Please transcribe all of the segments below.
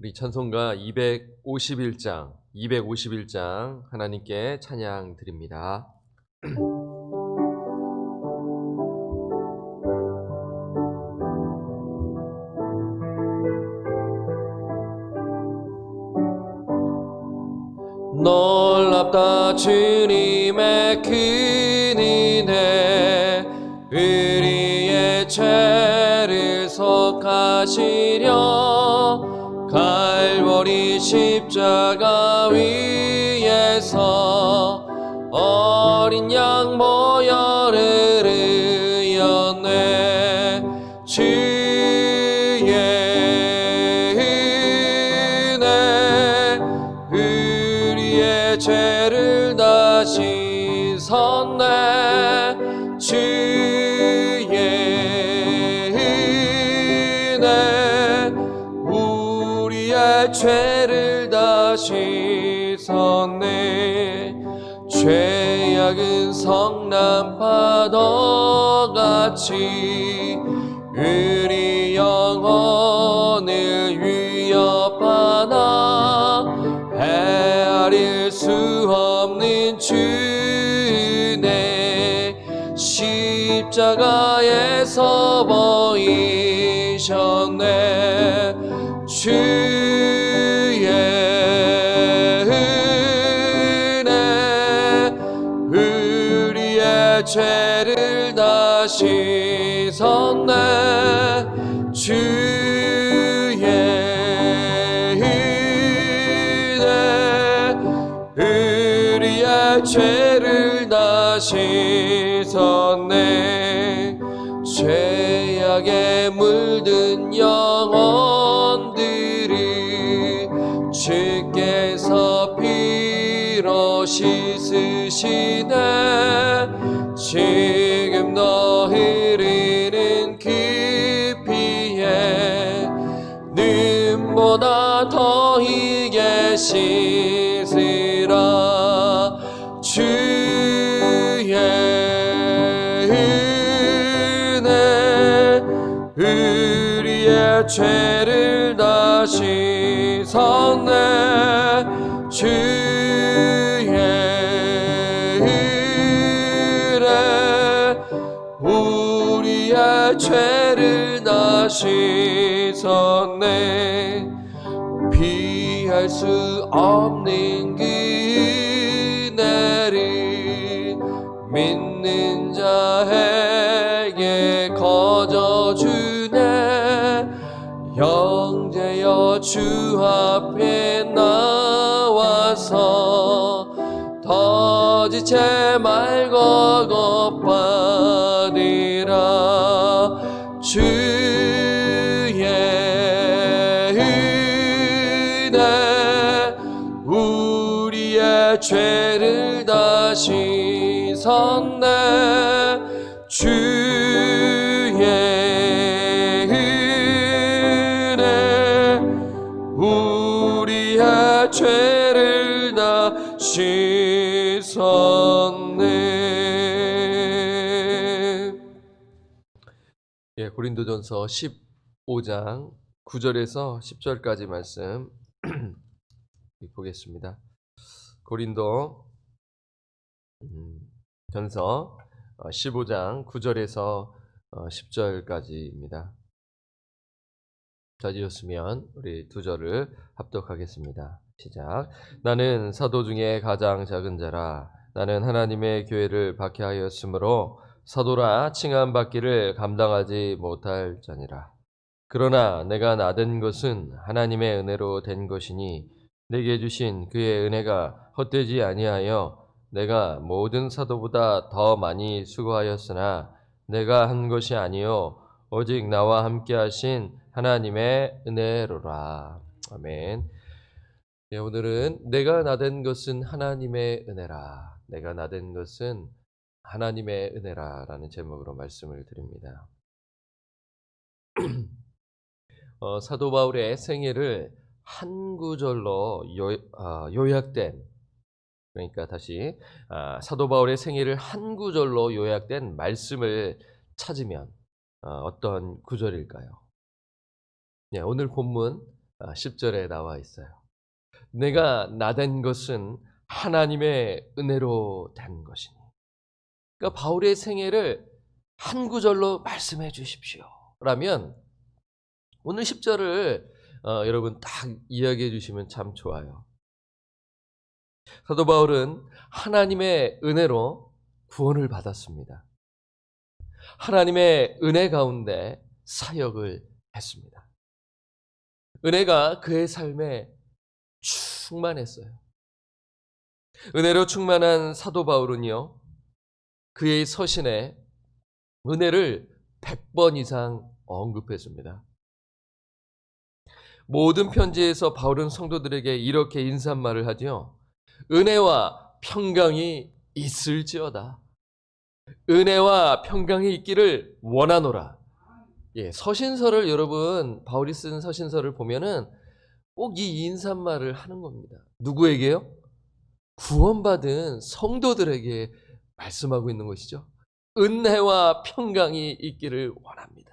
우리 찬송가 251장 하나님께 찬양 드립니다. 놀랍다 주님의 큰 은혜, 우리의 죄를 속하시려 갈보리 십자가 위에서 어린 양 보혈을 흘렸네. 주의 은혜 우리의 죄를 다 씻었네. 주의 은혜 우리의 죄를 다 씻었네. 죄악은 성난 파도같이 우리 영혼을 위협하나 헤아릴 수 없는 주의 십자가에서 보이셨네. 주의 은혜 우리의 죄를 다 씻었네. 주의 은혜 우리의 죄를 다 씻었네. 죄악에 물든 영혼들이 주께서 피로 씻으시네. 지금도 흐르는 그 피에 눈보다 더히게 씻으라. 주의 은혜 우리의 죄를 다 씻었네. 주의 은혜 우리의 죄를 다 씻었네. 피할 수 없는 그 은혜를 믿는 자에게 거저 주네. 형제여 주 앞에 나와서 더 지체 말고 곧 받으라. 주의 은혜 우리의 죄를 다 씻었네. 주의 은혜 우리의 죄를 다 씻었네. 고린도전서 15장 9절에서 10절까지 말씀 보겠습니다. 고린도 전서 15장 9절에서 10절까지입니다. 찾으셨으면 우리 두 절을 합독하겠습니다. 시작. 나는 사도 중에 가장 작은 자라. 나는 하나님의 교회를 박해하였으므로 사도라 칭함받기를 감당하지 못할 자니라. 그러나 내가 나된 것은 하나님의 은혜로 된 것이니 내게 주신 그의 은혜가 헛되지 아니하여 내가 모든 사도보다 더 많이 수고하였으나 내가 한 것이 아니요 오직 나와 함께 하신 하나님의 은혜로라. 아멘. 오늘은 내가 나된 것은 하나님의 은혜라. 내가 나된 것은 하나님의 은혜라 라는 제목으로 말씀을 드립니다. 사도 바울의 생애를 한 구절로 요약된, 그러니까 다시 사도 바울의 생애를 한 구절로 요약된 말씀을 찾으면 어떤 구절일까요? 오늘 본문 10절에 나와 있어요. 내가 나된 것은 하나님의 은혜로 된 것이니. 그러니까 바울의 생애를 한 구절로 말씀해 주십시오. 라면 오늘 10절을 여러분 딱 이야기해 주시면 참 좋아요. 사도 바울은 하나님의 은혜로 구원을 받았습니다. 하나님의 은혜 가운데 사역을 했습니다. 은혜가 그의 삶에 충만했어요. 은혜로 충만한 사도 바울은요, 그의 서신에 은혜를 100번 이상 언급했습니다. 모든 편지에서 바울은 성도들에게 이렇게 인사말을 하죠. 은혜와 평강이 있을지어다. 은혜와 평강이 있기를 원하노라. 예, 서신서를 여러분 바울이 쓴 서신서를 보면은 꼭 이 인사말을 하는 겁니다. 누구에게요? 구원받은 성도들에게 말씀하고 있는 것이죠. 은혜와 평강이 있기를 원합니다.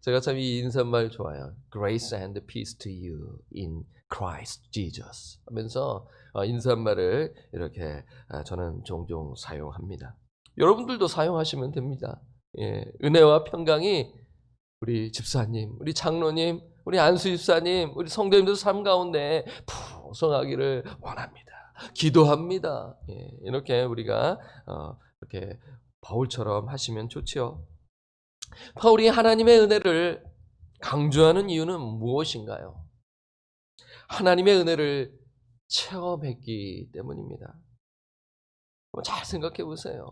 제가 참 이 인사말 좋아요. Grace and peace to you in Christ Jesus 하면서 인사말을 이렇게 저는 종종 사용합니다. 여러분들도 사용하시면 됩니다. 예, 은혜와 평강이 우리 집사님, 우리 장로님, 우리 안수 집사님, 우리 성도님들 삶 가운데 풍성하기를 원합니다. 기도합니다. 예, 이렇게 우리가 이렇게 바울처럼 하시면 좋지요. 바울이 하나님의 은혜를 강조하는 이유는 무엇인가요? 하나님의 은혜를 체험했기 때문입니다. 잘 생각해 보세요.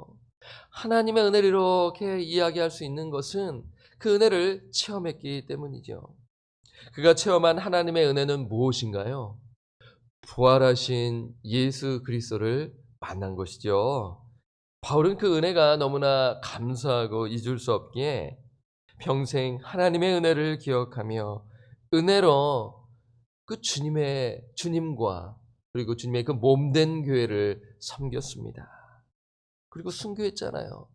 하나님의 은혜를 이렇게 이야기할 수 있는 것은 그 은혜를 체험했기 때문이죠. 그가 체험한 하나님의 은혜는 무엇인가요? 부활하신 예수 그리스도를 만난 것이죠. 바울은 그 은혜가 너무나 감사하고 잊을 수 없기에 평생 하나님의 은혜를 기억하며 은혜로 그 주님과 그리고 주님의 그 몸된 교회를 섬겼습니다. 그리고 순교했잖아요.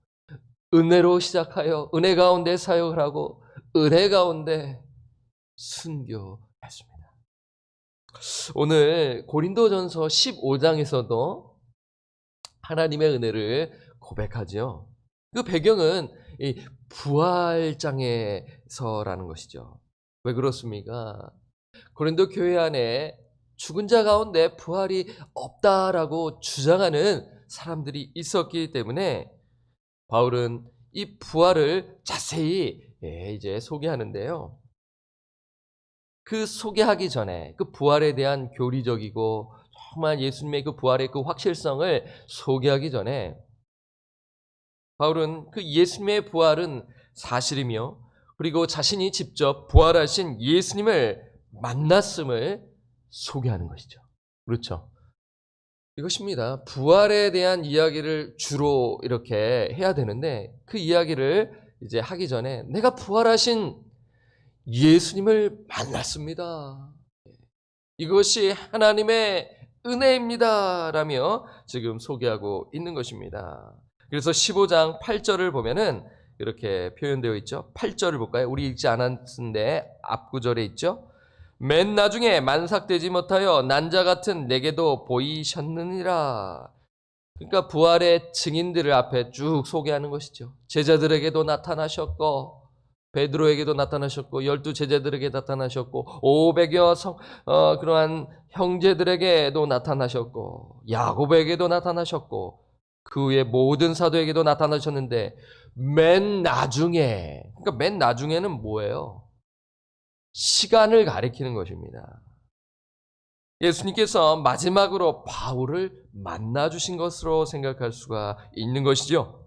은혜로 시작하여 은혜 가운데 사역을 하고 은혜 가운데 순교했습니다. 오늘 고린도전서 15장에서도 하나님의 은혜를 고백하죠. 그 배경은 이 부활장에서라는 것이죠. 왜 그렇습니까? 고린도 교회 안에 죽은 자 가운데 부활이 없다라고 주장하는 사람들이 있었기 때문에 바울은 이 부활을 자세히 이제 소개하는데요. 그 소개하기 전에 그 부활에 대한 교리적이고 정말 예수님의 그 부활의 그 확실성을 소개하기 전에 바울은 그 예수님의 부활은 사실이며 그리고 자신이 직접 부활하신 예수님을 만났음을 소개하는 것이죠. 그렇죠? 이것입니다. 부활에 대한 이야기를 주로 이렇게 해야 되는데 그 이야기를 이제 하기 전에 내가 부활하신 예수님을 만났습니다. 이것이 하나님의 은혜입니다. 라며 지금 소개하고 있는 것입니다. 그래서 15장 8절을 보면은 이렇게 표현되어 있죠. 8절을 볼까요? 우리 읽지 않았는데 앞구절에 있죠. 맨 나중에 만삭되지 못하여 난자 같은 내게도 보이셨느니라. 그러니까 부활의 증인들을 앞에 쭉 소개하는 것이죠. 제자들에게도 나타나셨고 베드로에게도 나타나셨고 12 제자들에게 나타나셨고 500여 그러한 형제들에게도 나타나셨고 야고보에게도 나타나셨고 그 후에 모든 사도에게도 나타나셨는데 맨 나중에 그러니까 맨 나중에는 뭐예요? 시간을 가리키는 것입니다. 예수님께서 마지막으로 바울을 만나주신 것으로 생각할 수가 있는 것이죠.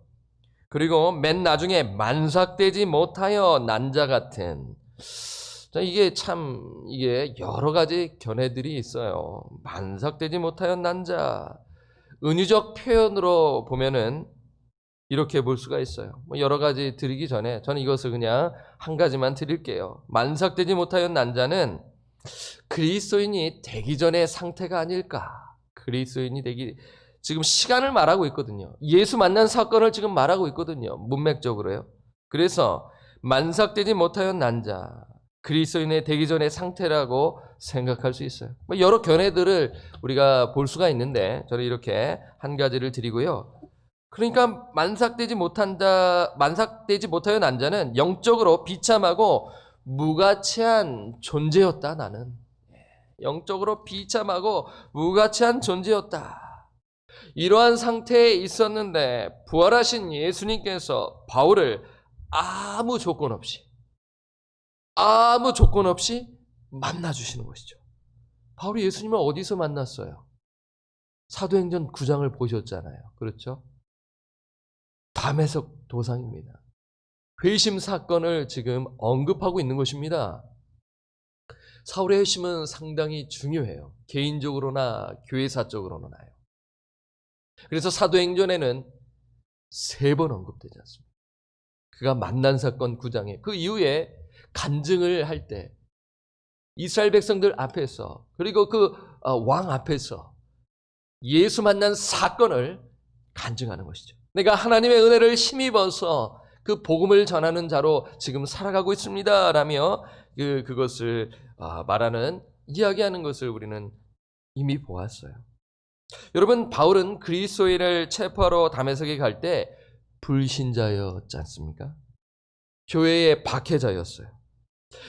그리고 맨 나중에 만삭되지 못하여 난자 같은 이게 여러 가지 견해들이 있어요. 만삭되지 못하여 난자 은유적 표현으로 보면은 이렇게 볼 수가 있어요. 여러 가지 드리기 전에 저는 이것을 그냥 한 가지만 드릴게요. 만삭되지 못하여 난자는 그리스도인이 되기 전의 상태가 아닐까. 그리스도인이 되기 지금 시간을 말하고 있거든요. 예수 만난 사건을 지금 말하고 있거든요. 문맥적으로요. 그래서 만삭되지 못하여 난자 그리스도인의 되기 전의 상태라고 생각할 수 있어요. 여러 견해들을 우리가 볼 수가 있는데 저는 이렇게 한 가지를 드리고요. 그러니까 만삭되지 못하여 난 자는 영적으로 비참하고 무가치한 존재였다. 나는 영적으로 비참하고 무가치한 존재였다. 이러한 상태에 있었는데 부활하신 예수님께서 바울을 아무 조건 없이 만나주시는 것이죠. 바울이 예수님을 어디서 만났어요? 사도행전 9장을 보셨잖아요. 그렇죠? 다메섹 도상입니다. 회심 사건을 지금 언급하고 있는 것입니다. 사울의 회심은 상당히 중요해요. 개인적으로나 교회사적으로나요. 그래서 사도행전에는 3번 언급되지 않습니다. 그가 만난 사건 9장에 그 이후에 간증을 할 때 이스라엘 백성들 앞에서 그리고 그 왕 앞에서 예수 만난 사건을 간증하는 것이죠. 내가 하나님의 은혜를 힘입어서 그 복음을 전하는 자로 지금 살아가고 있습니다 라며 그것을 말하는 이야기하는 것을 우리는 이미 보았어요. 여러분, 바울은 그리스도인을 체포하러 다메섹에 갈 때 불신자였지 않습니까? 교회의 박해자였어요.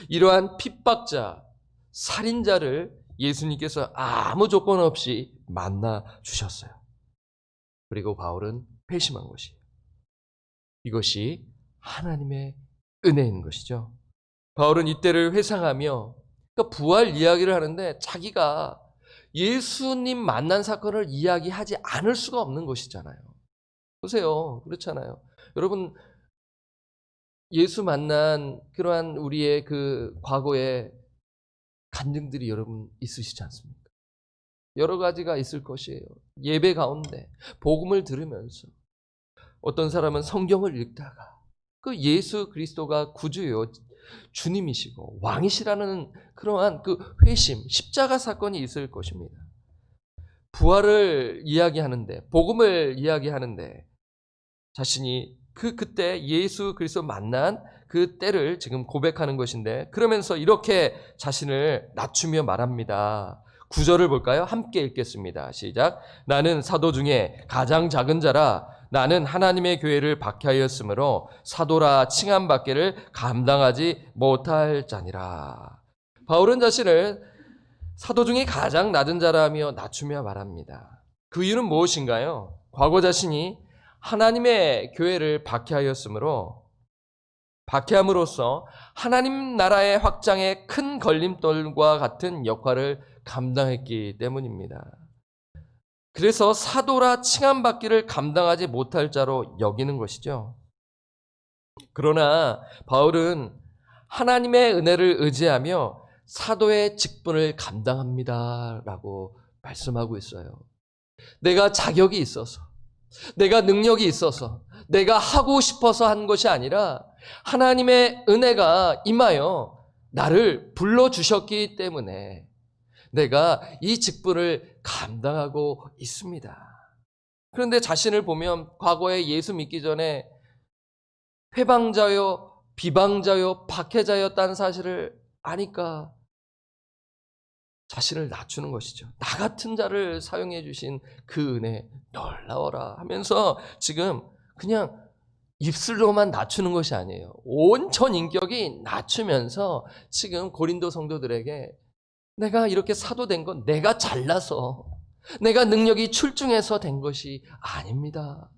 이러한 핍박자, 살인자를 예수님께서 아무 조건 없이 만나 주셨어요. 그리고 바울은 회심한 것이에요. 이것이 하나님의 은혜인 것이죠. 바울은 이때를 회상하며 그러니까 부활 이야기를 하는데 자기가 예수님 만난 사건을 이야기하지 않을 수가 없는 것이잖아요. 보세요. 그렇잖아요. 여러분, 예수 만난 그러한 우리의 그 과거의 간증들이 여러분 있으시지 않습니까? 여러 가지가 있을 것이에요. 예배 가운데 복음을 들으면서 어떤 사람은 성경을 읽다가 그 예수 그리스도가 구주요 주님이시고 왕이시라는 그러한 그 회심, 십자가 사건이 있을 것입니다. 부활을 이야기하는데, 복음을 이야기하는데 자신이 그때 예수 그리스도 만난 그 때를 지금 고백하는 것인데 그러면서 이렇게 자신을 낮추며 말합니다. 9절을 볼까요? 함께 읽겠습니다. 시작. 나는 사도 중에 가장 작은 자라 나는 하나님의 교회를 박해하였으므로 사도라 칭함받기를 감당하지 못할 자니라. 바울은 자신을 사도 중에 가장 낮은 자라며 낮추며 말합니다. 그 이유는 무엇인가요? 과거 자신이 하나님의 교회를 박해함으로써 하나님 나라의 확장에 큰 걸림돌과 같은 역할을 감당했기 때문입니다. 그래서 사도라 칭함받기를 감당하지 못할 자로 여기는 것이죠. 그러나 바울은 하나님의 은혜를 의지하며 사도의 직분을 감당합니다라고 말씀하고 있어요. 내가 자격이 있어서, 내가 능력이 있어서, 내가 하고 싶어서 한 것이 아니라 하나님의 은혜가 임하여 나를 불러주셨기 때문에 내가 이 직분을 감당하고 있습니다. 그런데 자신을 보면 과거에 예수 믿기 전에 회방자요, 비방자요, 박해자였다는 사실을 아니까 자신을 낮추는 것이죠. 나 같은 자를 사용해 주신 그 은혜 놀라워라 하면서 지금 그냥 입술로만 낮추는 것이 아니에요. 온 전 인격이 낮추면서 지금 고린도 성도들에게 내가 이렇게 사도 된 건 내가 잘나서 내가 능력이 출중해서 된 것이 아닙니다.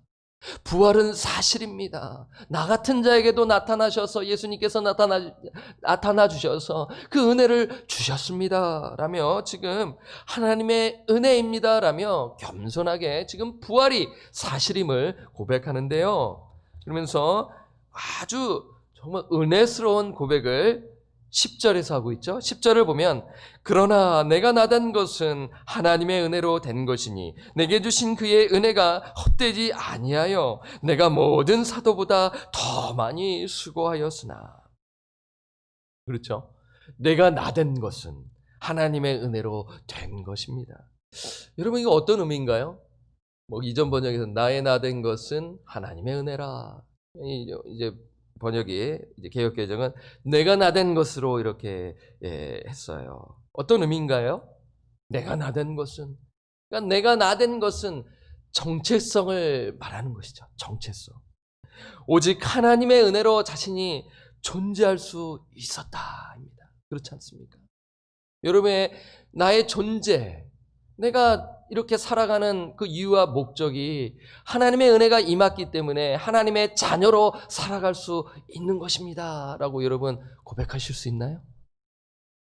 부활은 사실입니다. 나 같은 자에게도 나타나셔서 예수님께서 나타나 주셔서 그 은혜를 주셨습니다. 라며 지금 하나님의 은혜입니다. 라며 겸손하게 지금 부활이 사실임을 고백하는데요. 그러면서 아주 정말 은혜스러운 고백을 10절에서 하고 있죠. 10절을 보면 그러나 내가 나단 것은 하나님의 은혜로 된 것이니 내게 주신 그의 은혜가 헛되지 아니하여 내가 모든 사도보다 더 많이 수고하였으나. 그렇죠? 내가 나댄 것은 하나님의 은혜로 된 것입니다. 여러분 이거 어떤 의미인가요? 이전 번역에서 나의 나댄 것은 하나님의 은혜라. 이제 번역이 이제 개역개정은 내가 나된 것으로 이렇게 했어요. 어떤 의미인가요? 내가 나된 것은, 그러니까 내가 나된 것은 정체성을 말하는 것이죠. 정체성. 오직 하나님의 은혜로 자신이 존재할 수 있었다입니다. 그렇지 않습니까? 여러분의 나의 존재, 내가 이렇게 살아가는 그 이유와 목적이 하나님의 은혜가 임했기 때문에 하나님의 자녀로 살아갈 수 있는 것입니다. 라고 여러분 고백하실 수 있나요?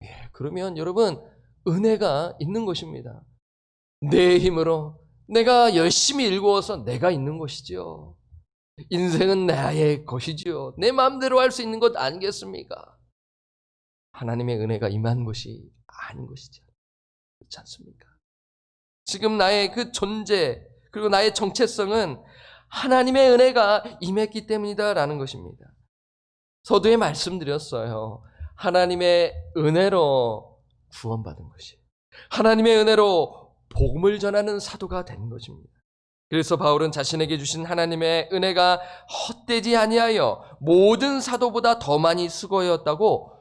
예, 그러면 여러분 은혜가 있는 것입니다. 내 힘으로 내가 열심히 일구어서 내가 있는 것이지요. 인생은 나의 것이지요. 내 마음대로 할 수 있는 것 아니겠습니까? 하나님의 은혜가 임한 것이 아닌 것이죠. 그렇지 않습니까? 지금 나의 그 존재 그리고 나의 정체성은 하나님의 은혜가 임했기 때문이다라는 것입니다. 서두에 말씀드렸어요. 하나님의 은혜로 구원받은 것이, 하나님의 은혜로 복음을 전하는 사도가 된 것입니다. 그래서 바울은 자신에게 주신 하나님의 은혜가 헛되지 아니하여 모든 사도보다 더 많이 수고하였다고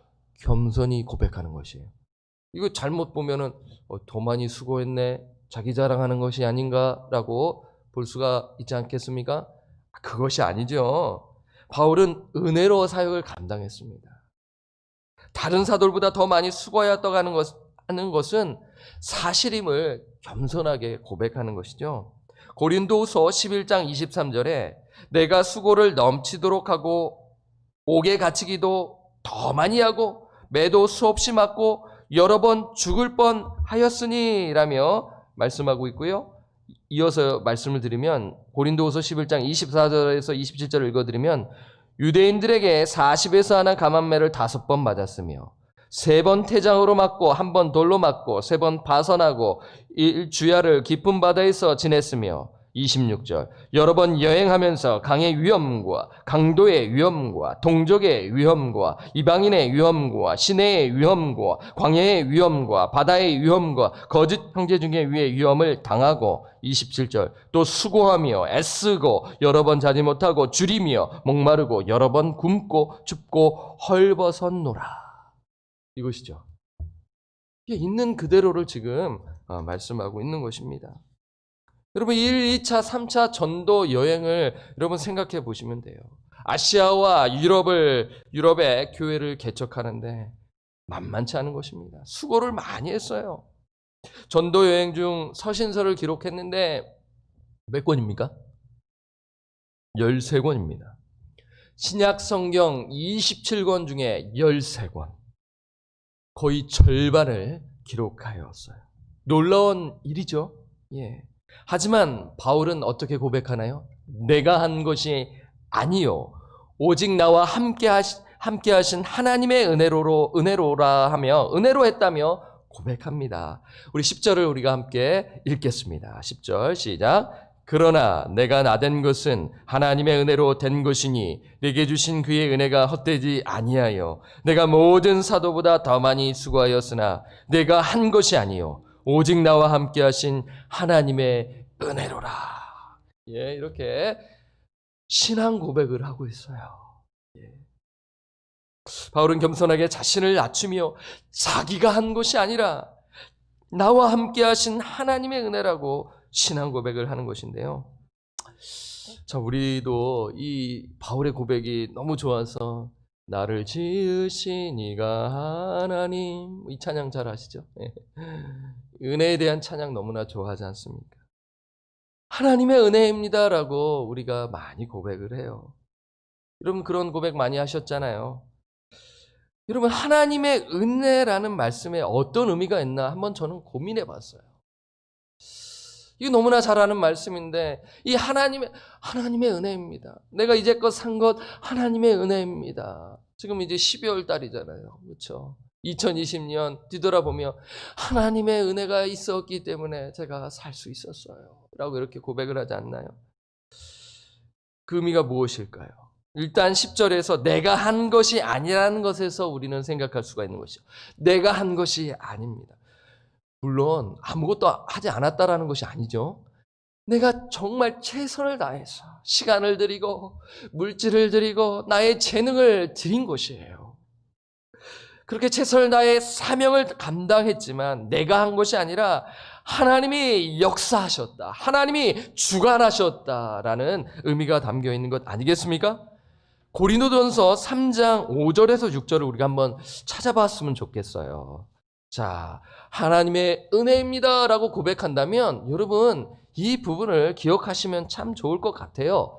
겸손히 고백하는 것이에요. 이거 잘못 보면은 더 많이 수고했네, 자기 자랑하는 것이 아닌가라고 볼 수가 있지 않겠습니까? 그것이 아니죠. 바울은 은혜로 사역을 감당했습니다. 다른 사도들보다 더 많이 수고하였다고 하는 것은 사실임을 겸손하게 고백하는 것이죠. 고린도후서 11장 23절에 내가 수고를 넘치도록 하고 옥에 갇히기도 더 많이 하고 매도 수없이 맞고 여러 번 죽을 뻔하였으니 라며 말씀하고 있고요. 이어서 말씀을 드리면 고린도후서 11장 24절에서 27절을 읽어드리면 유대인들에게 40에서 하나 감한매를 5번 맞았으며 3번 태장으로 맞고 1번 돌로 맞고 3번 파선하고 1주야를 깊은 바다에서 지냈으며 26절 여러 번 여행하면서 강의 위험과 강도의 위험과 동족의 위험과 이방인의 위험과 시내의 위험과 광야의 위험과 바다의 위험과 거짓 형제 중에 위의 위험을 당하고 27절 또 수고하며 애쓰고 여러 번 자지 못하고 줄이며 목마르고 여러 번 굶고 춥고 헐벗었노라. 이것이죠. 있는 그대로를 지금 말씀하고 있는 것입니다. 여러분 1, 2차, 3차 전도 여행을 여러분 생각해 보시면 돼요. 아시아와 유럽의 교회를 개척하는데 만만치 않은 것입니다. 수고를 많이 했어요. 전도 여행 중 서신서를 기록했는데 몇 권입니까? 13권입니다. 신약 성경 27권 중에 13권. 거의 절반을 기록하였어요. 놀라운 일이죠. 예. 하지만 바울은 어떻게 고백하나요? 내가 한 것이 아니요 오직 나와 함께 하신 하나님의 은혜로라 하며 은혜로 했다며 고백합니다. 우리 10절을 우리가 함께 읽겠습니다. 10절 시작. 그러나 내가 나된 것은 하나님의 은혜로 된 것이니 내게 주신 그의 은혜가 헛되지 아니하여 내가 모든 사도보다 더 많이 수고하였으나 내가 한 것이 아니요 오직 나와 함께 하신 하나님의 은혜로라. 예, 이렇게 신앙 고백을 하고 있어요. 예. 바울은 겸손하게 자신을 낮추며 자기가 한 것이 아니라 나와 함께 하신 하나님의 은혜라고 신앙 고백을 하는 것인데요. 자, 우리도 이 바울의 고백이 너무 좋아서 나를 지으신 이가 하나님, 이 찬양 잘 아시죠? 예. 은혜에 대한 찬양 너무나 좋아하지 않습니까? 하나님의 은혜입니다라고 우리가 많이 고백을 해요. 여러분 그런 고백 많이 하셨잖아요. 여러분 하나님의 은혜라는 말씀에 어떤 의미가 있나 한번 저는 고민해 봤어요. 이거 너무나 잘 아는 말씀인데 이 하나님의 은혜입니다. 내가 이제껏 산 것 하나님의 은혜입니다. 지금 이제 12월 달이잖아요. 그렇죠? 2020년 뒤돌아보며 하나님의 은혜가 있었기 때문에 제가 살 수 있었어요. 라고 이렇게 고백을 하지 않나요? 그 의미가 무엇일까요? 일단 10절에서 내가 한 것이 아니라는 것에서 우리는 생각할 수가 있는 것이죠. 내가 한 것이 아닙니다. 물론 아무것도 하지 않았다라는 것이 아니죠. 내가 정말 최선을 다해서 시간을 들이고 물질을 들이고 나의 재능을 들인 것이에요. 그렇게 최선을 다해 사명을 감당했지만 내가 한 것이 아니라 하나님이 역사하셨다. 하나님이 주관하셨다라는 의미가 담겨 있는 것 아니겠습니까? 고린도전서 3장 5절에서 6절을 우리가 한번 찾아봤으면 좋겠어요. 자, 하나님의 은혜입니다라고 고백한다면 여러분 이 부분을 기억하시면 참 좋을 것 같아요.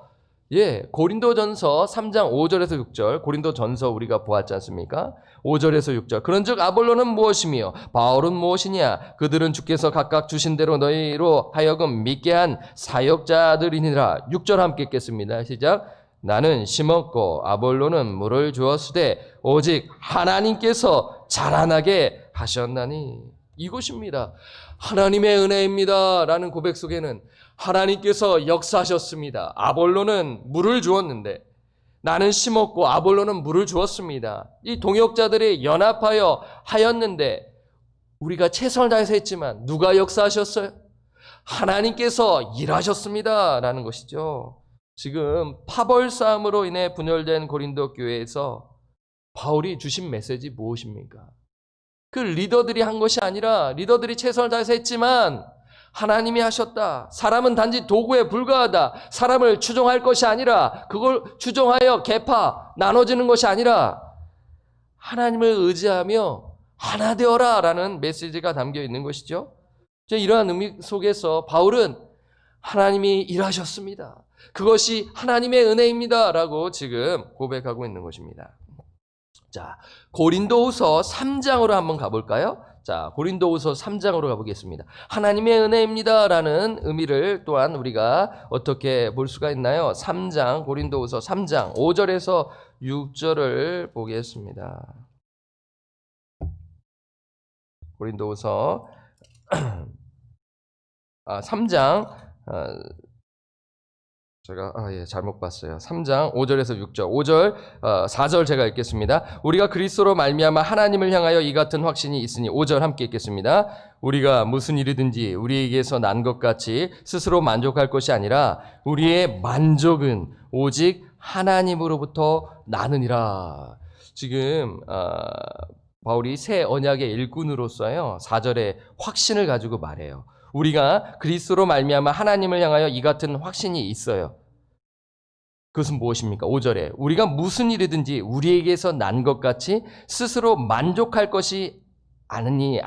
예, 고린도전서 3장 5절에서 6절, 고린도전서 우리가 보았지 않습니까? 5절에서 6절. 그런즉 아볼로는 무엇이며 바울은 무엇이냐? 그들은 주께서 각각 주신 대로 너희로 하여금 믿게 한 사역자들이니라. 6절 함께 읽겠습니다. 시작. 나는 심었고 아볼로는 물을 주었으되 오직 하나님께서 자라나게 하셨나니. 이것입니다. 하나님의 은혜입니다 라는 고백 속에는 하나님께서 역사하셨습니다. 아볼로는 물을 주었는데 나는 심었고 아볼로는 물을 주었습니다. 이 동역자들이 연합하여 하였는데 우리가 최선을 다해서 했지만 누가 역사하셨어요? 하나님께서 일하셨습니다 라는 것이죠. 지금 파벌 싸움으로 인해 분열된 고린도 교회에서 바울이 주신 메시지 무엇입니까? 그 리더들이 한 것이 아니라 리더들이 최선을 다해서 했지만 하나님이 하셨다. 사람은 단지 도구에 불과하다. 사람을 추종할 것이 아니라 그걸 추종하여 계파 나눠지는 것이 아니라 하나님을 의지하며 하나 되어라 라는 메시지가 담겨 있는 것이죠. 이러한 의미 속에서 바울은 하나님이 일하셨습니다. 그것이 하나님의 은혜입니다 라고 지금 고백하고 있는 것입니다. 자, 고린도후서 3장으로 한번 가볼까요? 자, 고린도후서 3장으로 가보겠습니다. 하나님의 은혜입니다 라는 의미를 또한 우리가 어떻게 볼 수가 있나요? 3장, 고린도후서 3장 5절에서 6절을 보겠습니다. 고린도후서 3장 제가 잘못 봤어요. 3장 5절에서 6절. 5절 4절 제가 읽겠습니다. 우리가 그리스도로 말미암아 하나님을 향하여 이 같은 확신이 있으니 5절 함께 읽겠습니다. 우리가 무슨 일이든지 우리에게서 난 것 같이 스스로 만족할 것이 아니라 우리의 만족은 오직 하나님으로부터 나느니라. 지금 바울이 새 언약의 일꾼으로서요 4절에 확신을 가지고 말해요. 우리가 그리스도로 말미암아 하나님을 향하여 이 같은 확신이 있어요. 그것은 무엇입니까? 5절에 우리가 무슨 일이든지 우리에게서 난 것 같이 스스로 만족할 것이 아니니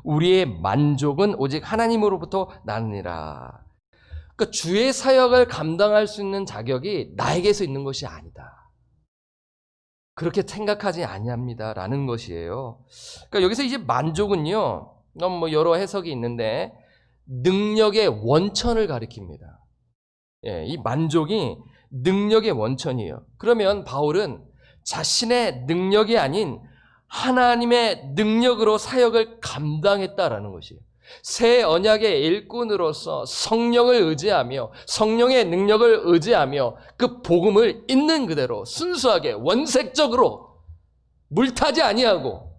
우리의 만족은 오직 하나님으로부터 나느니라. 그러니까 주의 사역을 감당할 수 있는 자격이 나에게서 있는 것이 아니다. 그렇게 생각하지 아니합니다라는 것이에요. 그러니까 여기서 이제 만족은요. 여러 해석이 있는데 능력의 원천을 가리킵니다. 예, 이 만족이 능력의 원천이에요. 그러면 바울은 자신의 능력이 아닌 하나님의 능력으로 사역을 감당했다라는 것이에요. 새 언약의 일꾼으로서 성령을 의지하며 성령의 능력을 의지하며 그 복음을 있는 그대로 순수하게 원색적으로 물타지 아니하고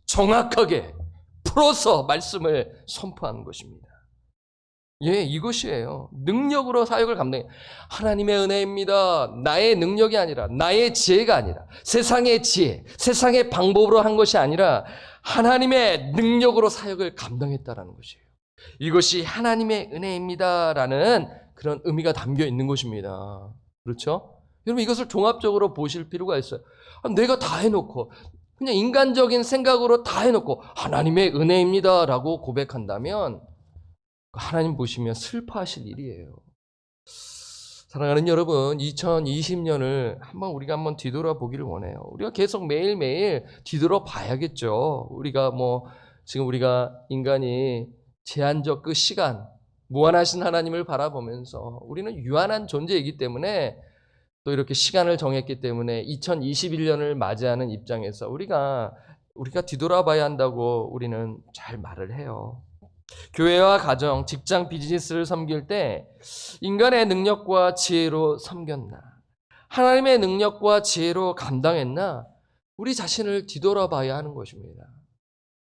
정확하게 풀어서 말씀을 선포하는 것입니다. 예, 이것이에요. 능력으로 사역을 감당해. 하나님의 은혜입니다. 나의 능력이 아니라 나의 지혜가 아니라 세상의 지혜, 세상의 방법으로 한 것이 아니라 하나님의 능력으로 사역을 감당했다라는 것이에요. 이것이 하나님의 은혜입니다라는 그런 의미가 담겨 있는 것입니다. 그렇죠? 여러분 이것을 종합적으로 보실 필요가 있어요. 내가 다 해놓고 그냥 인간적인 생각으로 다 해놓고 하나님의 은혜입니다라고 고백한다면 하나님 보시면 슬퍼하실 일이에요. 사랑하는 여러분, 2020년을 우리가 한번 뒤돌아보기를 원해요. 우리가 계속 매일매일 뒤돌아봐야겠죠. 지금 우리가 인간이 제한적 그 시간, 무한하신 하나님을 바라보면서 우리는 유한한 존재이기 때문에 또 이렇게 시간을 정했기 때문에 2021년을 맞이하는 입장에서 우리가 뒤돌아봐야 한다고 우리는 잘 말을 해요. 교회와 가정, 직장, 비즈니스를 섬길 때 인간의 능력과 지혜로 섬겼나? 하나님의 능력과 지혜로 감당했나? 우리 자신을 뒤돌아봐야 하는 것입니다.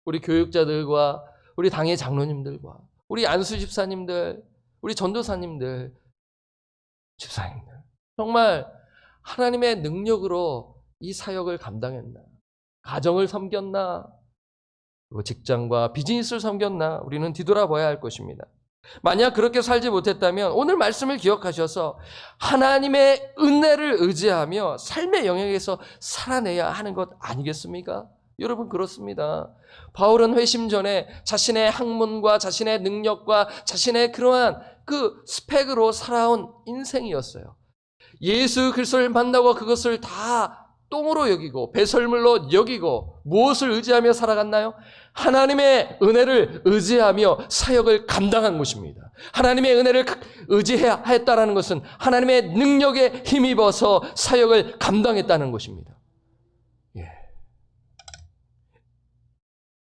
우리 교육자들과 우리 당의 장로님들과 우리 안수 집사님들, 우리 전도사님들, 집사님들, 정말 하나님의 능력으로 이 사역을 감당했나? 가정을 섬겼나? 그리고 직장과 비즈니스를 섬겼나? 우리는 뒤돌아봐야 할 것입니다. 만약 그렇게 살지 못했다면 오늘 말씀을 기억하셔서 하나님의 은혜를 의지하며 삶의 영역에서 살아내야 하는 것 아니겠습니까? 여러분, 그렇습니다. 바울은 회심 전에 자신의 학문과 자신의 능력과 자신의 그러한 그 스펙으로 살아온 인생이었어요. 예수 그리스도를 만나고 그것을 다 똥으로 여기고 배설물로 여기고 무엇을 의지하며 살아갔나요? 하나님의 은혜를 의지하며 사역을 감당한 것입니다. 하나님의 은혜를 의지해야 했다는 것은 하나님의 능력에 힘입어서 사역을 감당했다는 것입니다. 예.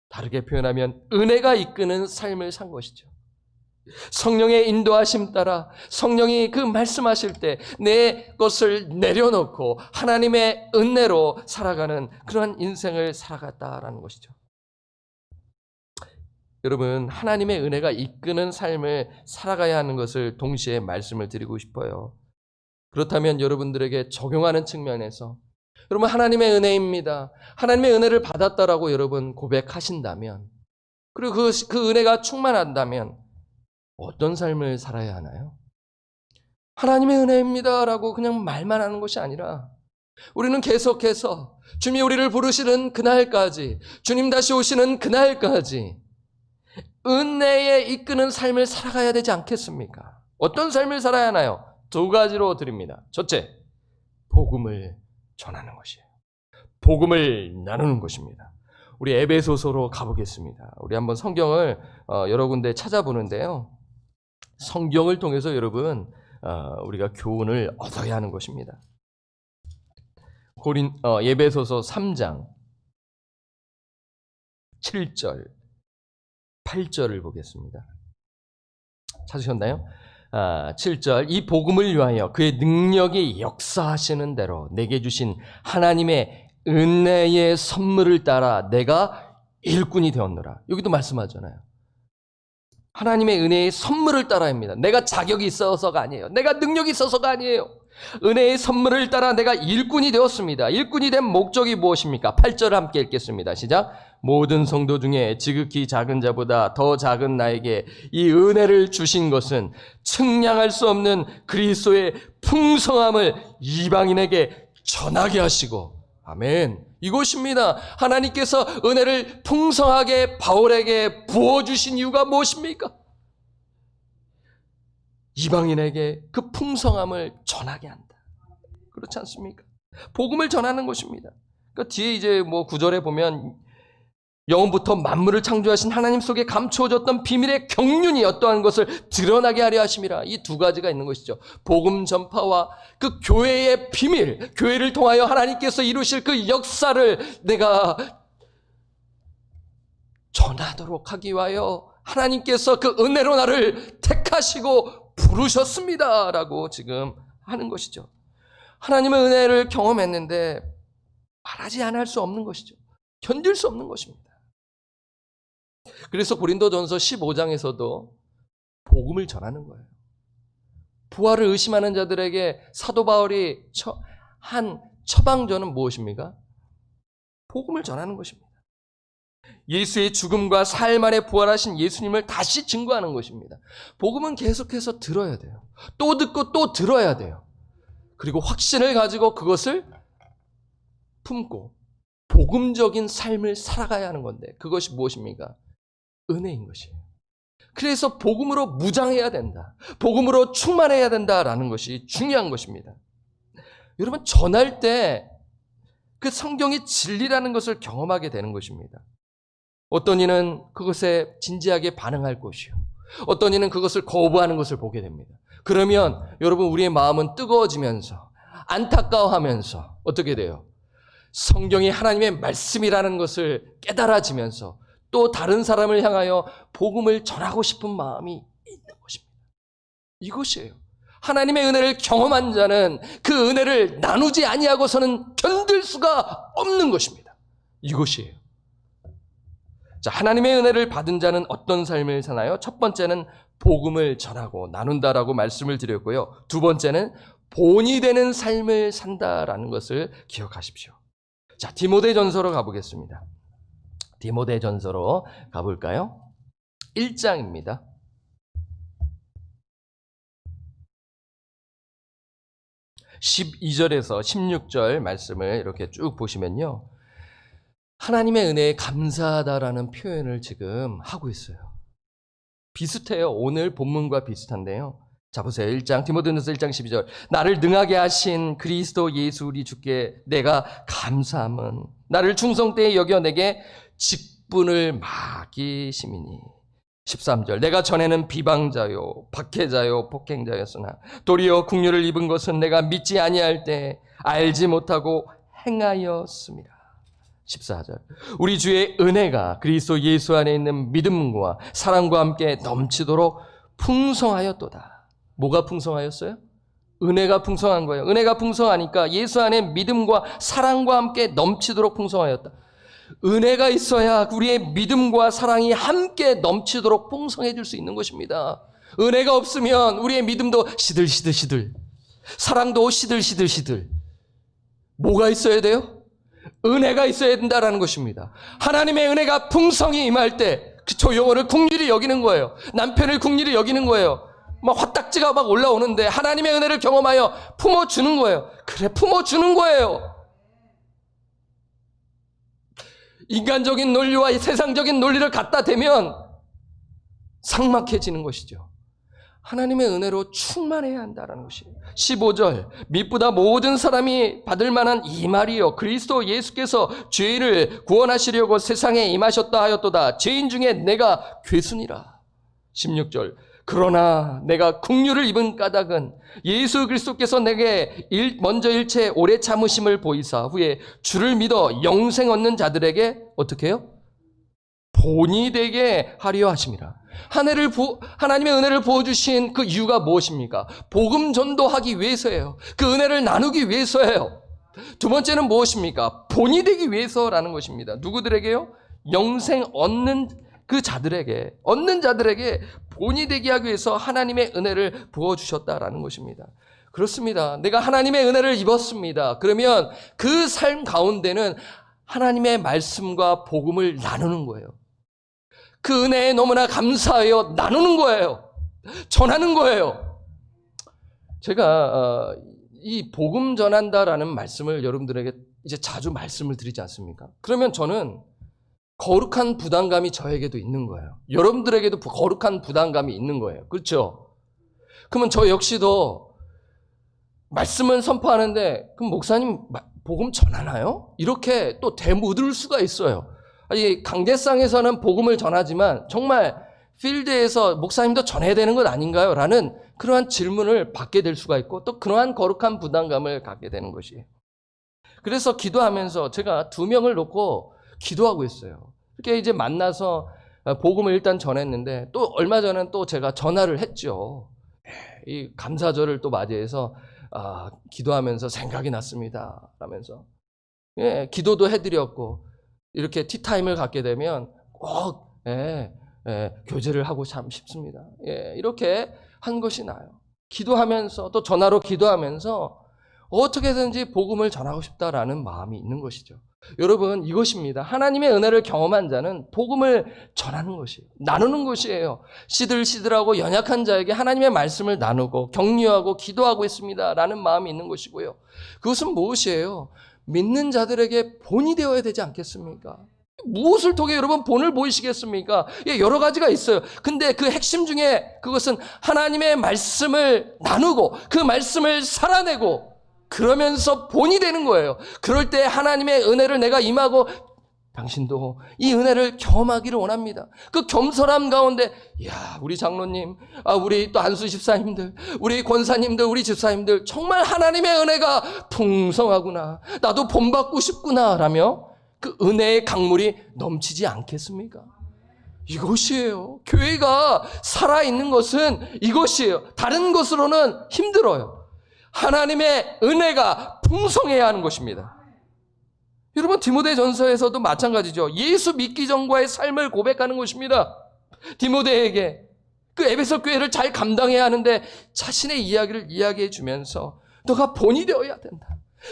다르게 표현하면 은혜가 이끄는 삶을 산 것이죠. 성령의 인도하심 따라 성령이 그 말씀하실 때 내 것을 내려놓고 하나님의 은혜로 살아가는 그러한 인생을 살아갔다라는 것이죠. 여러분, 하나님의 은혜가 이끄는 삶을 살아가야 하는 것을 동시에 말씀을 드리고 싶어요. 그렇다면 여러분들에게 적용하는 측면에서 여러분, 하나님의 은혜입니다. 하나님의 은혜를 받았다라고 여러분 고백하신다면, 그리고 그 은혜가 충만한다면 어떤 삶을 살아야 하나요? 하나님의 은혜입니다라고 그냥 말만 하는 것이 아니라 우리는 계속해서 주님이 우리를 부르시는 그날까지, 주님 다시 오시는 그날까지 은혜에 이끄는 삶을 살아가야 되지 않겠습니까? 어떤 삶을 살아야 하나요? 두 가지로 드립니다. 첫째, 복음을 전하는 것이에요. 복음을 나누는 것입니다. 우리 에베소서로 가보겠습니다. 우리 한번 성경을 여러 군데 찾아보는데요. 성경을 통해서 여러분 우리가 교훈을 얻어야 하는 것입니다. 에베소서 3장 7절 8절을 보겠습니다. 찾으셨나요? 7절, 이 복음을 위하여 그의 능력이 역사하시는 대로 내게 주신 하나님의 은혜의 선물을 따라 내가 일꾼이 되었노라. 여기도 말씀하잖아요. 하나님의 은혜의 선물을 따라입니다. 내가 자격이 있어서가 아니에요. 내가 능력이 있어서가 아니에요. 은혜의 선물을 따라 내가 일꾼이 되었습니다. 일꾼이 된 목적이 무엇입니까? 8절을 함께 읽겠습니다. 시작. 모든 성도 중에 지극히 작은 자보다 더 작은 나에게 이 은혜를 주신 것은 측량할 수 없는 그리스도의 풍성함을 이방인에게 전하게 하시고, 아멘. 이것입니다. 하나님께서 은혜를 풍성하게 바울에게 부어주신 이유가 무엇입니까? 이방인에게 그 풍성함을 전하게 한다. 그렇지 않습니까? 복음을 전하는 것입니다. 그러니까 뒤에 이제 9절에 보면 영원부터 만물을 창조하신 하나님 속에 감추어졌던 비밀의 경륜이 어떠한 것을 드러나게 하려 하심이라. 이 두 가지가 있는 것이죠. 복음 전파와 그 교회의 비밀, 교회를 통하여 하나님께서 이루실 그 역사를 내가 전하도록 하기 위하여 하나님께서 그 은혜로 나를 택하시고 부르셨습니다라고 지금 하는 것이죠. 하나님의 은혜를 경험했는데 말하지 않을 수 없는 것이죠. 견딜 수 없는 것입니다. 그래서 고린도전서 15장에서도 복음을 전하는 거예요. 부활을 의심하는 자들에게 사도 바울이 한 처방전은 무엇입니까? 복음을 전하는 것입니다. 예수의 죽음과 사흘 만에 부활하신 예수님을 다시 증거하는 것입니다. 복음은 계속해서 들어야 돼요. 또 듣고 또 들어야 돼요. 그리고 확신을 가지고 그것을 품고 복음적인 삶을 살아가야 하는 건데, 그것이 무엇입니까? 은혜인 것이에요. 그래서 복음으로 무장해야 된다. 복음으로 충만해야 된다라는 것이 중요한 것입니다. 여러분, 전할 때 그 성경이 진리라는 것을 경험하게 되는 것입니다. 어떤 이는 그것에 진지하게 반응할 것이요, 어떤 이는 그것을 거부하는 것을 보게 됩니다. 그러면 여러분, 우리의 마음은 뜨거워지면서 안타까워하면서 어떻게 돼요? 성경이 하나님의 말씀이라는 것을 깨달아지면서 또 다른 사람을 향하여 복음을 전하고 싶은 마음이 있는 것입니다. 이것이에요. 하나님의 은혜를 경험한 자는 그 은혜를 나누지 아니하고서는 견딜 수가 없는 것입니다. 이것이에요. 자, 하나님의 은혜를 받은 자는 어떤 삶을 사나요? 첫 번째는 복음을 전하고 나눈다라고 말씀을 드렸고요. 두 번째는 본이 되는 삶을 산다라는 것을 기억하십시오. 자, 디모데전서로 가보겠습니다. 디모데전서로 가볼까요? 1장입니다. 12절에서 16절 말씀을 이렇게 쭉 보시면요. 하나님의 은혜에 감사하다라는 표현을 지금 하고 있어요. 비슷해요. 오늘 본문과 비슷한데요. 자, 보세요. 1장, 디모데전서 1장 12절. 나를 능하게 하신 그리스도 예수 우리 주께 내가 감사함은 나를 충성 때에 여겨 내게 직분을 맡기심이니. 13절. 내가 전에는 비방자요 박해자요 폭행자였으나 도리어 긍휼을 입은 것은 내가 믿지 아니할 때 알지 못하고 행하였습니다. 14절. 우리 주의 은혜가 그리스도 예수 안에 있는 믿음과 사랑과 함께 넘치도록 풍성하였도다. 뭐가 풍성하였어요? 은혜가 풍성한 거예요. 은혜가 풍성하니까 예수 안에 믿음과 사랑과 함께 넘치도록 풍성하였다. 은혜가 있어야 우리의 믿음과 사랑이 함께 넘치도록 풍성해질 수 있는 것입니다. 은혜가 없으면 우리의 믿음도 시들시들, 사랑도 시들시들. 뭐가 있어야 돼요? 은혜가 있어야 된다라는 것입니다. 하나님의 은혜가 풍성히 임할 때 그 조용어를 긍휼히 여기는 거예요. 남편을 긍휼히 여기는 거예요. 막 화딱지가 막 올라오는데 하나님의 은혜를 경험하여 품어주는 거예요. 그래, 품어주는 거예요. 인간적인 논리와 세상적인 논리를 갖다 대면 삭막해지는 것이죠. 하나님의 은혜로 충만해야 한다는 것이에요. 15절. 믿보다 모든 사람이 받을 만한 이 말이요 그리스도 예수께서 죄인을 구원하시려고 세상에 임하셨다 하였도다. 죄인 중에 내가 괴순이라. 16절. 그러나 내가 긍휼을 입은 까닭은 예수 그리스도께서 내게 먼저 일체 오래 참으심을 보이사 후에 주를 믿어 영생 얻는 자들에게 어떻게 해요? 본이 되게 하려 하심이라. 하나님의 은혜를 부어주신 그 이유가 무엇입니까? 복음 전도하기 위해서예요. 그 은혜를 나누기 위해서예요. 두 번째는 무엇입니까? 본이 되기 위해서라는 것입니다. 누구들에게요? 영생 얻는 자들에게 본이 되게 하기 위해서 하나님의 은혜를 부어주셨다라는 것입니다. 그렇습니다. 내가 하나님의 은혜를 입었습니다. 그러면 그 삶 가운데는 하나님의 말씀과 복음을 나누는 거예요. 그 은혜에 너무나 감사하여 나누는 거예요. 전하는 거예요. 제가 이 복음 전한다라는 말씀을 여러분들에게 이제 자주 말씀을 드리지 않습니까? 그러면 저는 거룩한 부담감이 저에게도 있는 거예요. 여러분들에게도 거룩한 부담감이 있는 거예요. 그렇죠? 그러면 저 역시도 말씀을 선포하는데 그럼 목사님 복음 전하나요? 이렇게 또 되묻을 수가 있어요. 이 강대상에서는 복음을 전하지만 정말 필드에서 목사님도 전해야 되는 것 아닌가요? 라는 그러한 질문을 받게 될 수가 있고 또 그러한 거룩한 부담감을 갖게 되는 것이에요. 그래서 기도하면서 제가 2명을 놓고 기도하고 있어요. 이렇게 이제 만나서 복음을 일단 전했는데 또 얼마 전에 또 제가 전화를 했죠. 이 감사절을 또 맞이해서 기도하면서 생각이 났습니다. 라면서 기도도 해드렸고 이렇게 티타임을 갖게 되면 꼭 교제를 하고 참 싶습니다. 이렇게 한 것이 나요. 기도하면서 또 전화로 기도하면서 어떻게든지 복음을 전하고 싶다라는 마음이 있는 것이죠. 여러분 이것입니다. 하나님의 은혜를 경험한 자는 복음을 전하는 것이에요. 나누는 것이에요. 시들시들하고 연약한 자에게 하나님의 말씀을 나누고 격려하고 기도하고 있습니다라는 마음이 있는 것이고요. 그것은 무엇이에요? 믿는 자들에게 본이 되어야 되지 않겠습니까? 무엇을 통해 여러분 본을 보이시겠습니까? 여러 가지가 있어요. 근데 그 핵심 중에 그것은 하나님의 말씀을 나누고 그 말씀을 살아내고 그러면서 본이 되는 거예요. 그럴 때 하나님의 은혜를 내가 임하고 당신도 이 은혜를 경험하기를 원합니다. 그 겸손함 가운데 우리 장로님, 우리 또 안수 집사님들, 우리 권사님들, 우리 집사님들 정말 하나님의 은혜가 풍성하구나. 나도 본받고 싶구나 라며 그 은혜의 강물이 넘치지 않겠습니까? 이것이에요. 교회가 살아있는 것은 이것이에요. 다른 것으로는 힘들어요. 하나님의 은혜가 풍성해야 하는 것입니다. 여러분, 디모데전서에서도 마찬가지죠. 예수 믿기 전과의 삶을 고백하는 것입니다. 디모데에게 그 에베소 교회를 잘 감당해야 하는데 자신의 이야기를 이야기해 주면서 너가 본이 되어야 된다,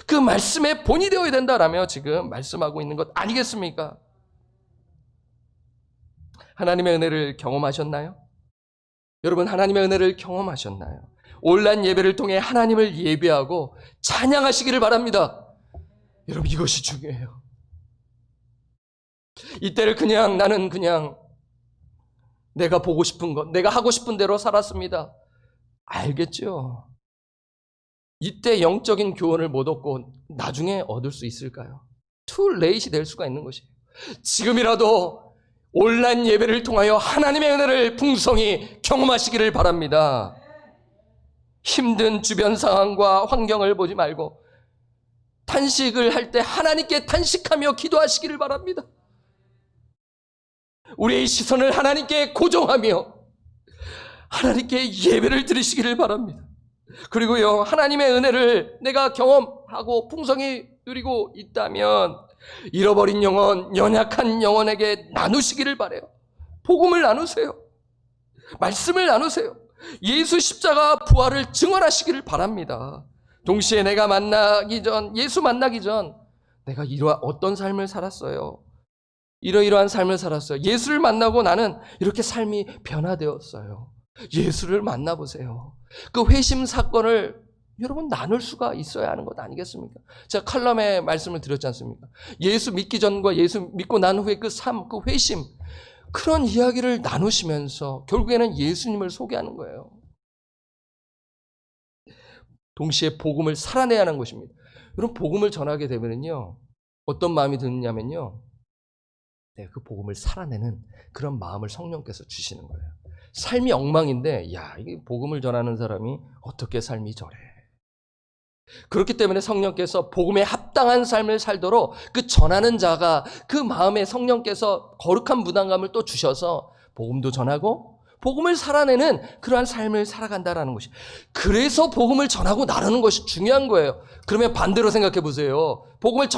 그 말씀에 본이 되어야 된다라며 지금 말씀하고 있는 것 아니겠습니까? 하나님의 은혜를 경험하셨나요? 여러분, 하나님의 은혜를 경험하셨나요? 온라인 예배를 통해 하나님을 예배하고 찬양하시기를 바랍니다. 여러분, 이것이 중요해요. 이때를 나는 그냥 내가 보고 싶은 것, 내가 하고 싶은 대로 살았습니다. 알겠죠? 이때 영적인 교훈을 못 얻고 나중에 얻을 수 있을까요? too late이 될 수가 있는 것이에요. 지금이라도 온라인 예배를 통하여 하나님의 은혜를 풍성히 경험하시기를 바랍니다. 힘든 주변 상황과 환경을 보지 말고 탄식을 할 때 하나님께 탄식하며 기도하시기를 바랍니다. 우리의 시선을 하나님께 고정하며 하나님께 예배를 드리시기를 바랍니다. 그리고요, 하나님의 은혜를 내가 경험하고 풍성히 누리고 있다면 잃어버린 영혼, 연약한 영혼에게 나누시기를 바라요. 복음을 나누세요. 말씀을 나누세요. 예수 십자가 부활을 증언하시기를 바랍니다. 동시에 내가 예수 만나기 전 내가 어떤 삶을 살았어요. 이러이러한 삶을 살았어요. 예수를 만나고 나는 이렇게 삶이 변화되었어요. 예수를 만나보세요. 그 회심 사건을 여러분 나눌 수가 있어야 하는 것 아니겠습니까? 제가 칼럼에 말씀을 드렸지 않습니까? 예수 믿기 전과 예수 믿고 난 후에 그 삶, 그 회심, 그런 이야기를 나누시면서 결국에는 예수님을 소개하는 거예요. 동시에 복음을 살아내야 하는 것입니다. 여러분, 복음을 전하게 되면요, 어떤 마음이 드느냐면요, 그 복음을 살아내는 그런 마음을 성령께서 주시는 거예요. 삶이 엉망인데, 이게 복음을 전하는 사람이 어떻게 삶이 저래. 그렇기 때문에 성령께서 복음에 합당한 삶을 살도록 그 전하는 자가 그 마음에 성령께서 거룩한 부담감을 또 주셔서 복음도 전하고 복음을 살아내는 그러한 삶을 살아간다라는 것이. 그래서 복음을 전하고 나누는 것이 중요한 거예요. 그러면 반대로 생각해 보세요. 복음을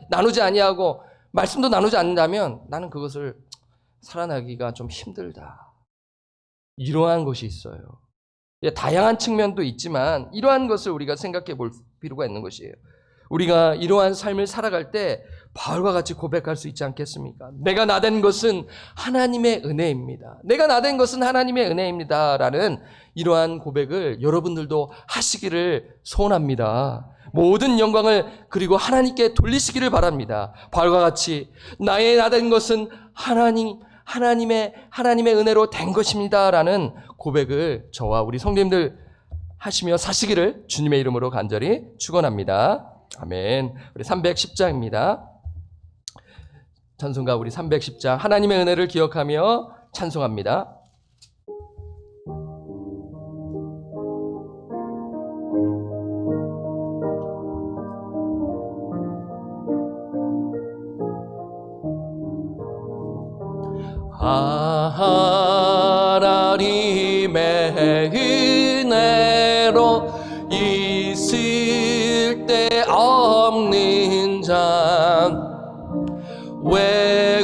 나누지 아니하고 말씀도 나누지 않는다면 나는 그것을 살아나기가 좀 힘들다. 이러한 것이 있어요. 다양한 측면도 있지만 이러한 것을 우리가 생각해 볼 필요가 있는 것이에요. 우리가 이러한 삶을 살아갈 때 바울과 같이 고백할 수 있지 않겠습니까? 내가 나된 것은 하나님의 은혜입니다. 내가 나된 것은 하나님의 은혜입니다. 라는 이러한 고백을 여러분들도 하시기를 소원합니다. 모든 영광을 그리고 하나님께 돌리시기를 바랍니다. 바울과 같이 나의 나된 것은 하나님의 은혜로 된 것입니다. 라는 고백을 저와 우리 성도님들 하시며 사시기를 주님의 이름으로 간절히 축원합니다. 아멘. 우리 310장입니다. 찬송가 우리 310장 하나님의 은혜를 기억하며 찬송합니다. 하나님의 은혜로 있을 때 없는 자 왜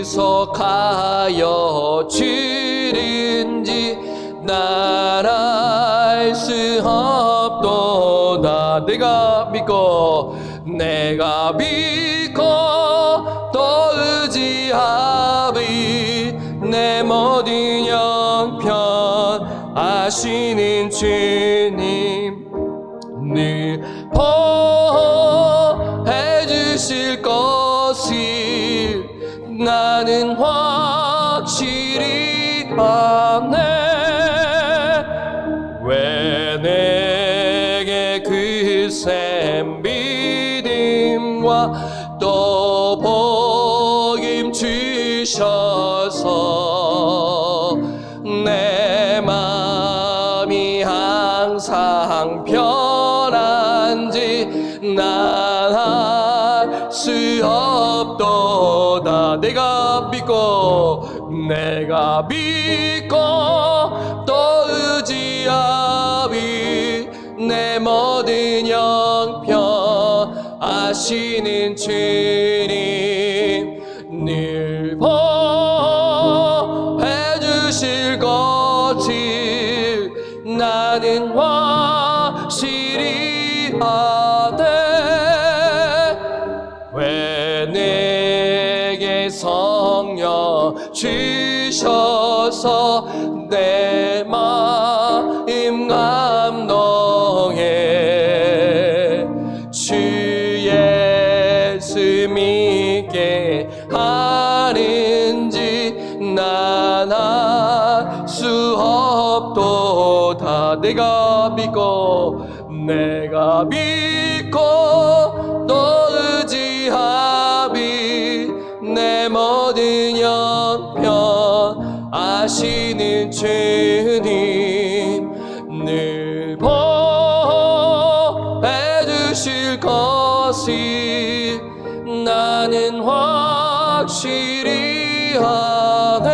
구속하여 주는지 난 알 수 없도다. 내가 믿고 또 의지하리 내 모든 형편 아시는 주님 늘 보호해 주실 것을 나는 확실히 아네. 왜 내게 그 샘 믿음과 또 복임 주셔서 내 마음이 항상 편한지 난 알 수 없도다. 내가 믿고 또 의지하리 내 모든 형편 아시는 주님 늘 보호해 주실 것을 나는 확실히 아네. 왜 내게 성령 주셔서 내 마음 감동해. 주 예수 믿게 하는지 난 알 수 없도다. 내가 믿고 너 의지하비 내 모든 형편 아시는 주님 늘 보호해 주실 것을 나는 확실히 아네.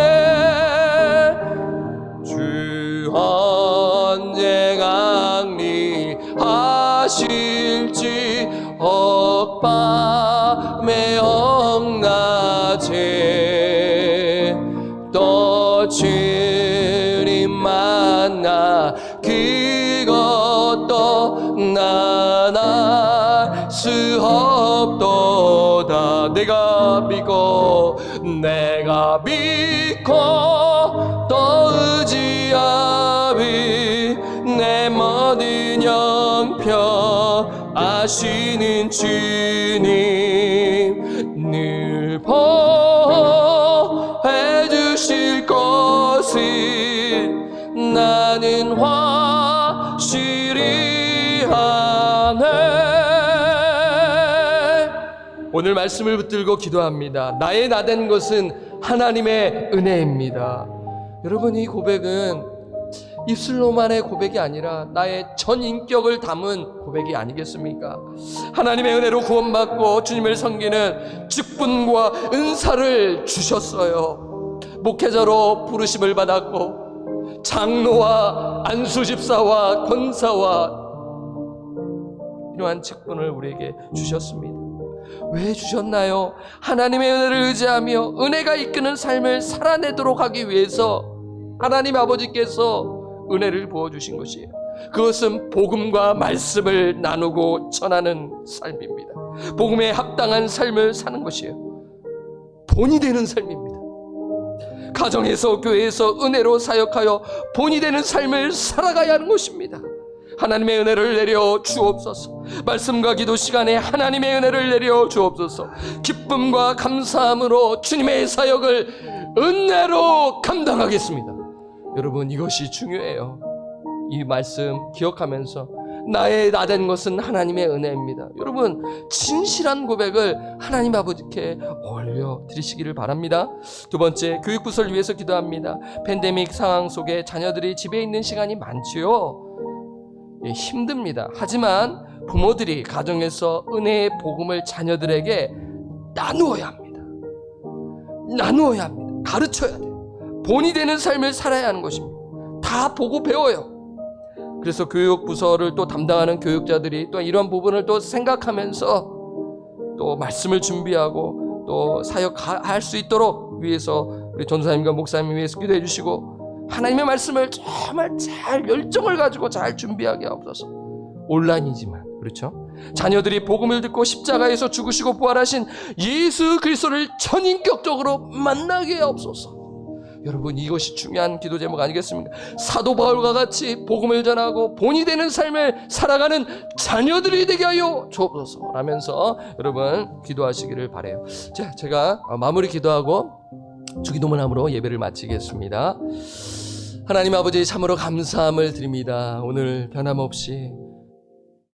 주 언제 강림하실지 억밤에 억낮에 또 주님 만나 그것도 난 알 수 없도다. 내가 믿고 또 의지하비 내 모든 형편 아시는 주님 늘 보호해 주실 것을 나는 확실히 아네. 오늘 말씀을 붙들고 기도합니다. 나의 나된 것은 하나님의 은혜입니다. 여러분, 이 고백은 입술로만의 고백이 아니라 나의 전 인격을 담은 고백이 아니겠습니까? 하나님의 은혜로 구원받고 주님을 섬기는 직분과 은사를 주셨어요. 목회자로 부르심을 받았고 장로와 안수집사와 권사와 이러한 직분을 우리에게 주셨습니다. 왜 주셨나요? 하나님의 은혜를 의지하며 은혜가 이끄는 삶을 살아내도록 하기 위해서 하나님 아버지께서 은혜를 부어주신 것이에요. 그것은 복음과 말씀을 나누고 전하는 삶입니다. 복음에 합당한 삶을 사는 것이에요. 본이 되는 삶입니다. 가정에서 교회에서 은혜로 사역하여 본이 되는 삶을 살아가야 하는 것입니다. 하나님의 은혜를 내려 주옵소서. 말씀과 기도 시간에 하나님의 은혜를 내려 주옵소서. 기쁨과 감사함으로 주님의 사역을 은혜로 감당하겠습니다. 여러분, 이것이 중요해요. 이 말씀 기억하면서 나의 나된 것은 하나님의 은혜입니다. 여러분, 진실한 고백을 하나님 아버지께 올려드리시기를 바랍니다. 두 번째, 교육부서를 위해서 기도합니다. 팬데믹 상황 속에 자녀들이 집에 있는 시간이 많지요. 힘듭니다. 하지만 부모들이 가정에서 은혜의 복음을 자녀들에게 나누어야 합니다. 가르쳐야 돼요. 본이 되는 삶을 살아야 하는 것입니다. 다 보고 배워요. 그래서 교육부서를 또 담당하는 교육자들이 또 이런 부분을 또 생각하면서 또 말씀을 준비하고 또 사역할 수 있도록 위해서 우리 전도사님과 목사님 위해서 기도해 주시고 하나님의 말씀을 정말 잘 열정을 가지고 잘 준비하게 하옵소서. 온라인이지만 그렇죠? 자녀들이 복음을 듣고 십자가에서 죽으시고 부활하신 예수 그리스도를 전인격적으로 만나게 하옵소서. 여러분, 이것이 중요한 기도 제목 아니겠습니까? 사도 바울과 같이 복음을 전하고 본이 되는 삶을 살아가는 자녀들이 되게 하여 주옵소서 라면서 여러분 기도하시기를 바라요. 자, 제가 마무리 기도하고 주기도문함으로 예배를 마치겠습니다. 하나님 아버지, 참으로 감사함을 드립니다. 오늘 변함없이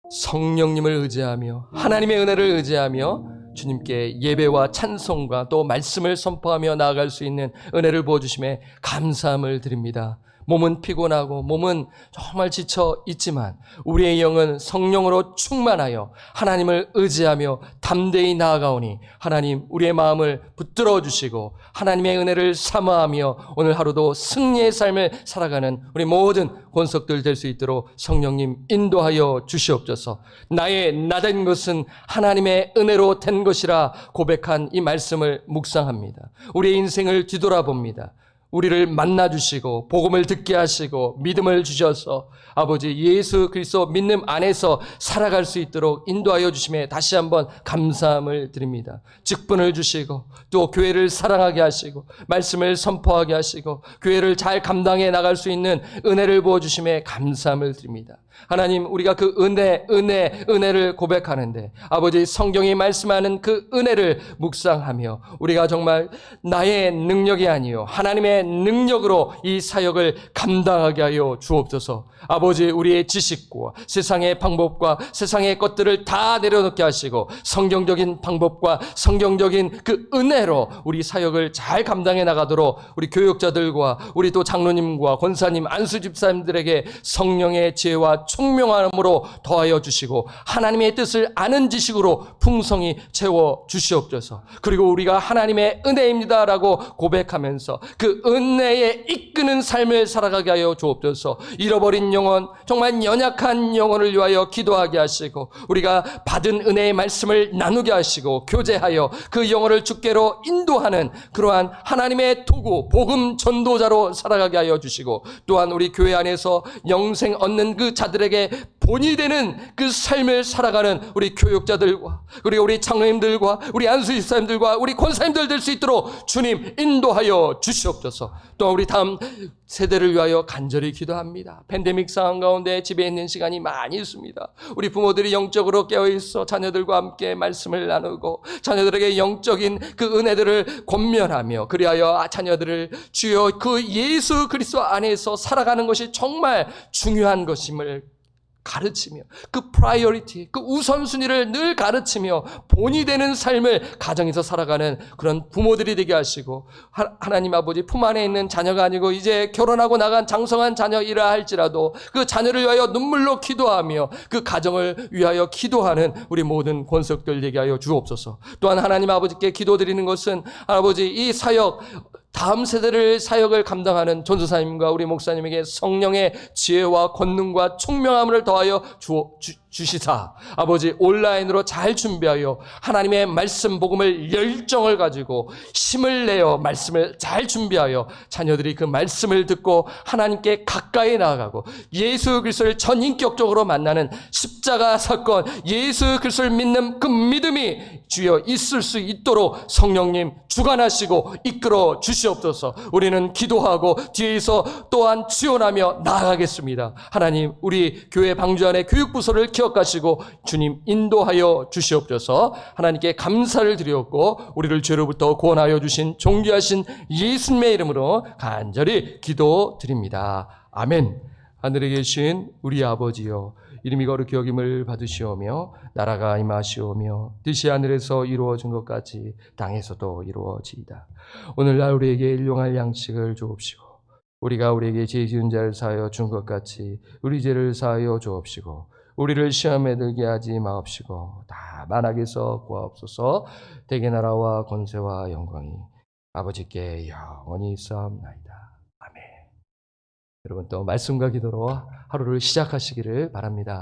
성령님을 의지하며 하나님의 은혜를 의지하며 주님께 예배와 찬송과 또 말씀을 선포하며 나아갈 수 있는 은혜를 부어주심에 감사함을 드립니다. 몸은 피곤하고 몸은 정말 지쳐 있지만 우리의 영은 성령으로 충만하여 하나님을 의지하며 담대히 나아가오니 하나님 우리의 마음을 붙들어 주시고 하나님의 은혜를 사모하며 오늘 하루도 승리의 삶을 살아가는 우리 모든 권속들 될 수 있도록 성령님 인도하여 주시옵소서. 나의 나된 것은 하나님의 은혜로 된 것이라 고백한 이 말씀을 묵상합니다. 우리의 인생을 뒤돌아봅니다. 우리를 만나주시고 복음을 듣게 하시고 믿음을 주셔서 아버지 예수 그리스도 믿는 안에서 살아갈 수 있도록 인도하여 주심에 다시 한번 감사함을 드립니다. 직분을 주시고 또 교회를 사랑하게 하시고 말씀을 선포하게 하시고 교회를 잘 감당해 나갈 수 있는 은혜를 부어주심에 감사함을 드립니다. 하나님 우리가 그 은혜를 고백하는데 아버지 성경이 말씀하는 그 은혜를 묵상하며 우리가 정말 나의 능력이 아니요 하나님의 능력으로 이 사역을 감당하게 하여 주옵소서. 아버지 우리의 지식과 세상의 방법과 세상의 것들을 다 내려놓게 하시고 성경적인 방법과 성경적인 그 은혜로 우리 사역을 잘 감당해 나가도록 우리 교역자들과 우리 또 장로님과 권사님 안수 집사님들에게 성령의 지혜와 총명함으로 더하여 주시고 하나님의 뜻을 아는 지식으로 풍성히 채워 주시옵소서. 그리고 우리가 하나님의 은혜입니다라고 고백하면서 그 은혜에 이끄는 삶을 살아가게 하여 주옵소서. 잃어버린 영혼, 정말 연약한 영혼을 위하여 기도하게 하시고 우리가 받은 은혜의 말씀을 나누게 하시고 교제하여 그 영혼을 주께로 인도하는 그러한 하나님의 도구, 복음 전도자로 살아가게 하여 주시고 또한 우리 교회 안에서 영생 얻는 그 자들에게 본이 되는 그 삶을 살아가는 우리 교육자들과 그리고 우리 장로님들과 우리 안수집사님들과 우리 권사님들 될 수 있도록 주님 인도하여 주시옵소서. 또 우리 다음 세대를 위하여 간절히 기도합니다. 팬데믹 상황 가운데 집에 있는 시간이 많이 있습니다. 우리 부모들이 영적으로 깨어있어 자녀들과 함께 말씀을 나누고 자녀들에게 영적인 그 은혜들을 권면하며 그리하여 자녀들을 주여 그 예수 그리스도 안에서 살아가는 것이 정말 중요한 것임을 가르치며 그 프라이어리티, 그 우선순위를 늘 가르치며 본이 되는 삶을 가정에서 살아가는 그런 부모들이 되게 하시고 하나님 아버지 품 안에 있는 자녀가 아니고 이제 결혼하고 나간 장성한 자녀이라 할지라도 그 자녀를 위하여 눈물로 기도하며 그 가정을 위하여 기도하는 우리 모든 권속들 되게 하여 주옵소서. 또한 하나님 아버지께 기도드리는 것은 아버지 이 사역 다음 세대를 사역을 감당하는 전도사님과 우리 목사님에게 성령의 지혜와 권능과 총명함을 더하여 주시사 아버지 온라인으로 잘 준비하여 하나님의 말씀 복음을 열정을 가지고 힘을 내어 말씀을 잘 준비하여 자녀들이 그 말씀을 듣고 하나님께 가까이 나아가고 예수 그리스도를 전인격적으로 만나는 십자가 사건 예수 그리스도를 믿는 그 믿음이 주여 있을 수 있도록 성령님 주관하시고 이끌어 주시옵소서. 우리는 기도하고 뒤에서 또한 지원하며 나아가겠습니다. 하나님 우리 교회 방주안의 교육부서를 기억하시고 주님 인도하여 주시옵소서. 하나님께 감사를 드렸고 우리를 죄로부터 구원하여 주신 존귀하신 예수님의 이름으로 간절히 기도드립니다. 아멘. 하늘에 계신 우리 아버지여 이름이 거룩히 여김을 받으시오며 나라가 임하시오며 뜻이 하늘에서 이루어진 것 같이 땅에서도 이루어지이다. 오늘날 우리에게 일용할 양식을 주옵시고 우리가 우리에게 죄 지은 자를 사하여 준 것 같이 우리 죄를 사하여 주옵시고 우리를 시험에 들게 하지 마옵시고 다만 악에서 구하옵소서. 대개 나라와 권세와 영광이 아버지께 영원히 있사옵나이다. 아멘. 여러분 또 말씀과 기도로 하루를 시작하시기를 바랍니다.